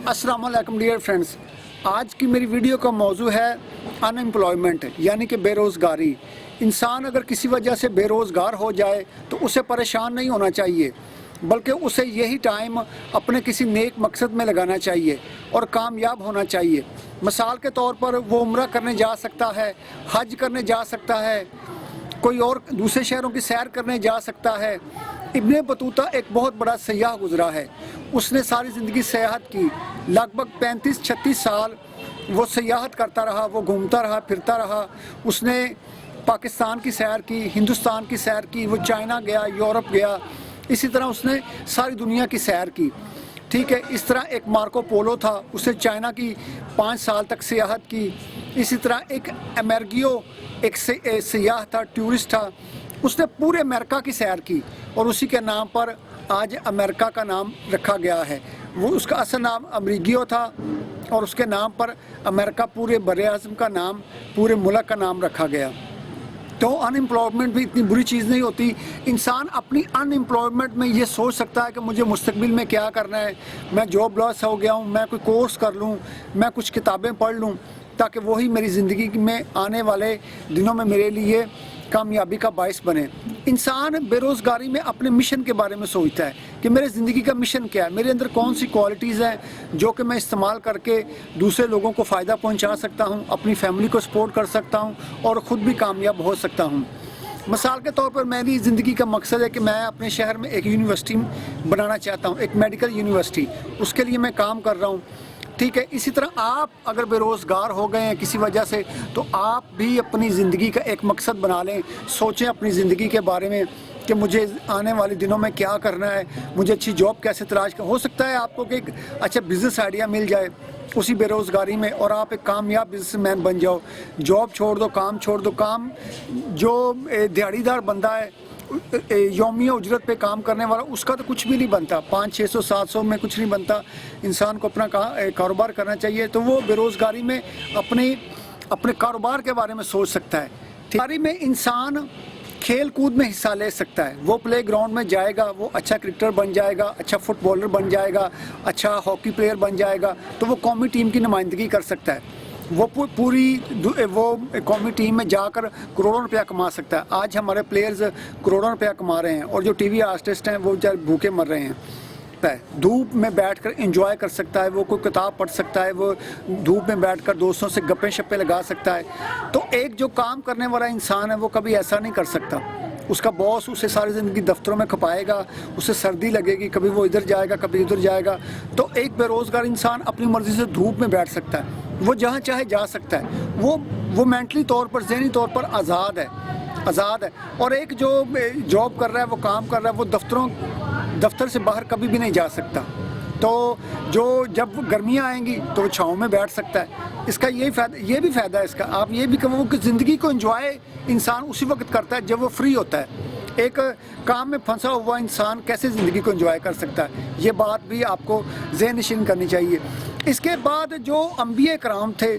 अस्सलाम वालेकुम dear friends, आज की मेरी वीडियो का मौजू है अनएम्प्लॉयमेंट यानी कि बेरोज़गारी। इंसान अगर किसी वजह से बेरोज़गार हो जाए तो उसे परेशान नहीं होना चाहिए, बल्कि उसे यही टाइम अपने किसी नेक मकसद में लगाना चाहिए और कामयाब होना चाहिए। मिसाल के तौर पर वो उम्रा करने जा सकता है, हज करने जा सकता है, कोई और दूसरे शहरों की सैर करने जा सकता है। इब्ने बतूता एक बहुत बड़ा सयाह गुजरा है। उसने सारी ज़िंदगी सयाहत की, लगभग 35-36 साल वो सयाहत करता रहा, वो घूमता रहा, फिरता रहा। उसने पाकिस्तान की सैर की, हिंदुस्तान की सैर की, वो चाइना गया, यूरोप गया, इसी तरह उसने सारी दुनिया की सैर की। ठीक है, इस तरह एक मार्को पोलो था, उसने चाइना की 5 साल तक सियाहत की। इसी तरह एक अमेरिगियो एक सयाह था, टूरिस्ट था, उसने पूरे अमेरिका की सैर की और उसी के नाम पर आज अमेरिका का नाम रखा गया है। वो उसका असल नाम अमेरिगियो था और उसके नाम पर अमेरिका पूरे बरे-ए-आज़म का नाम, पूरे मुल्क का नाम रखा गया। तो अनएम्प्लॉयमेंट भी इतनी बुरी चीज़ नहीं होती। इंसान अपनी अनएम्प्लॉयमेंट में ये सोच सकता है कि मुझे मुस्तकबिल में क्या करना है, मैं जॉब लॉस हो गया हूँ, मैं कोई कोर्स कर लूँ, मैं कुछ किताबें पढ़ लूँ, ताकि वही मेरी ज़िंदगी में आने वाले दिनों में मेरे लिए कामयाबी का बायस बने। इंसान बेरोज़गारी में अपने मिशन के बारे में सोचता है कि मेरे ज़िंदगी का मिशन क्या है, मेरे अंदर कौन सी क्वालिटीज़ हैं जो कि मैं इस्तेमाल करके दूसरे लोगों को फ़ायदा पहुंचा सकता हूं, अपनी फैमिली को सपोर्ट कर सकता हूं और ख़ुद भी कामयाब हो सकता हूं। मिसाल के तौर पर मेरी ज़िंदगी का मकसद है कि मैं अपने शहर में एक यूनिवर्सिटी बनाना चाहता हूँ, एक मेडिकल यूनिवर्सिटी। उसके लिए मैं काम कर रहा हूँ। ठीक है, इसी तरह आप अगर बेरोज़गार हो गए हैं किसी वजह से, तो आप भी अपनी ज़िंदगी का एक मकसद बना लें। सोचें अपनी ज़िंदगी के बारे में कि मुझे आने वाले दिनों में क्या करना है, मुझे अच्छी जॉब कैसे तलाश कर। हो सकता है आपको कि एक अच्छा बिज़नेस आइडिया मिल जाए उसी बेरोज़गारी में और आप एक कामयाब बिज़नेसमैन बन जाओ। जॉब छोड़ दो, काम छोड़ दो। काम जो दिहाड़ीदार बंदा है, यौमिया उजरत पे काम करने वाला, उसका तो कुछ भी नहीं बनता। 500-600-700 में कुछ नहीं बनता। इंसान को अपना कारोबार करना चाहिए। तो वो बेरोज़गारी में अपने कारोबार के बारे में सोच सकता है। बेरोज़गारी में इंसान खेल कूद में हिस्सा ले सकता है। वो प्ले ग्राउंड में जाएगा, वो अच्छा क्रिकेटर बन जाएगा, अच्छा फुटबॉलर बन जाएगा, अच्छा हॉकी प्लेयर बन जाएगा, तो वो कौमी टीम की नुमाइंदगी कर सकता है। वो कौमी टीम में जाकर करोड़ों रुपया कमा सकता है। आज हमारे प्लेयर्स करोड़ों रुपया कमा रहे हैं और जो टीवी आर्टिस्ट हैं वो बेचारे भूखे मर रहे हैं। धूप में बैठकर एंजॉय कर सकता है, वो कोई किताब पढ़ सकता है, वो धूप में बैठकर दोस्तों से गप्पे शप्पे लगा सकता है। तो एक जो काम करने वाला इंसान है वो कभी ऐसा नहीं कर सकता। उसका बॉस उसे सारी ज़िंदगी दफ्तरों में खपाएगा, उसे सर्दी लगेगी, कभी वो इधर जाएगा, कभी उधर जाएगा। तो एक बेरोज़गार इंसान अपनी मर्ज़ी से धूप में बैठ सकता है, वो जहाँ चाहे जा सकता है। वो मेंटली तौर पर, ज़हनी तौर पर आज़ाद है। और एक जो जॉब कर रहा है, वो काम कर रहा है, वो दफ्तर से बाहर कभी भी नहीं जा सकता। तो जब गर्मियाँ आएंगी तो वो छाँव में बैठ सकता है। इसका ये भी फ़ायदा है इसका। आप ये भी कहो कि ज़िंदगी को एंजॉय इंसान उसी वक्त करता है जब वो फ्री होता है। एक काम में फंसा हुआ इंसान कैसे ज़िंदगी को एंजॉय कर सकता है, ये बात भी आपको ज़हन नशीन करनी चाहिए। इसके बाद जो अंबिया कराम थे,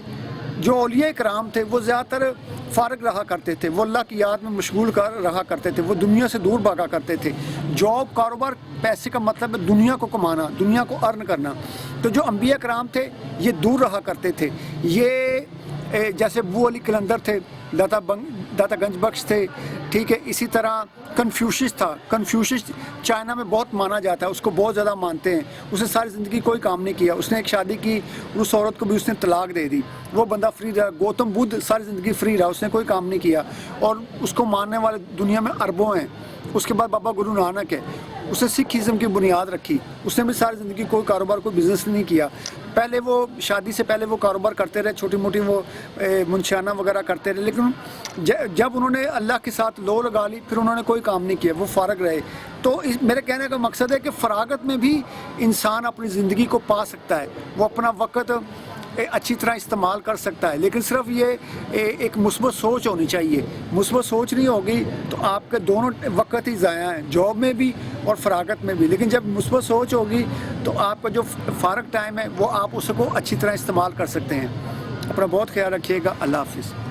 जो औलिया कराम थे, वो ज़्यादातर फ़ारग रहा करते थे, वो अल्लाह की याद में मशगूल रहा करते थे, वो दुनिया से दूर भागा करते थे। जॉब, कारोबार, पैसे का मतलब है दुनिया को कमाना, दुनिया को अर्न करना। तो जो अंबिया कराम थे ये दूर रहा करते थे। ये जैसे अबू अली कलंदर थे, दाता गंज बख्श थे। ठीक है, इसी तरह कन्फ्यूशियस था। कन्फ्यूशियस चाइना में बहुत माना जाता है, उसको बहुत ज़्यादा मानते हैं। उसने सारी ज़िंदगी कोई काम नहीं किया, उसने एक शादी की, उस औरत को भी उसने तलाक दे दी, वो बंदा फ्री रहा। गौतम बुद्ध सारी ज़िंदगी फ्री रहा, उसने कोई काम नहीं किया और उसको मानने वाले दुनिया में अरबों हैं। उसके बाद बाबा गुरु नानक है, उसने सिखिज़म की बुनियाद रखी। उसने भी सारी ज़िंदगी कोई कारोबार, कोई बिज़नेस नहीं किया। पहले वो शादी से पहले वो कारोबार करते रहे, छोटी मोटी वो मुंशियाना वगैरह करते रहे, लेकिन जब उन्होंने अल्लाह के साथ लो लगा ली फिर उन्होंने कोई काम नहीं किया, वो फ़ारग रहे। तो मेरे कहने का मकसद है कि फ़रागत में भी इंसान अपनी ज़िंदगी को पा सकता है, वो अपना वक़्त अच्छी तरह इस्तेमाल कर सकता है। लेकिन सिर्फ ये एक मुस्बत सोच होनी चाहिए। मुस्बत सोच नहीं होगी तो आपके दोनों वक्त ही ज़ाया हैं, जॉब में भी और फ़रागत में भी। लेकिन जब मुस्बत सोच होगी तो आपका जो फ़ारग टाइम है वो आप उसको अच्छी तरह इस्तेमाल कर सकते हैं। अपना बहुत ख्याल रखिएगा। अल्लाह हाफ़िज़।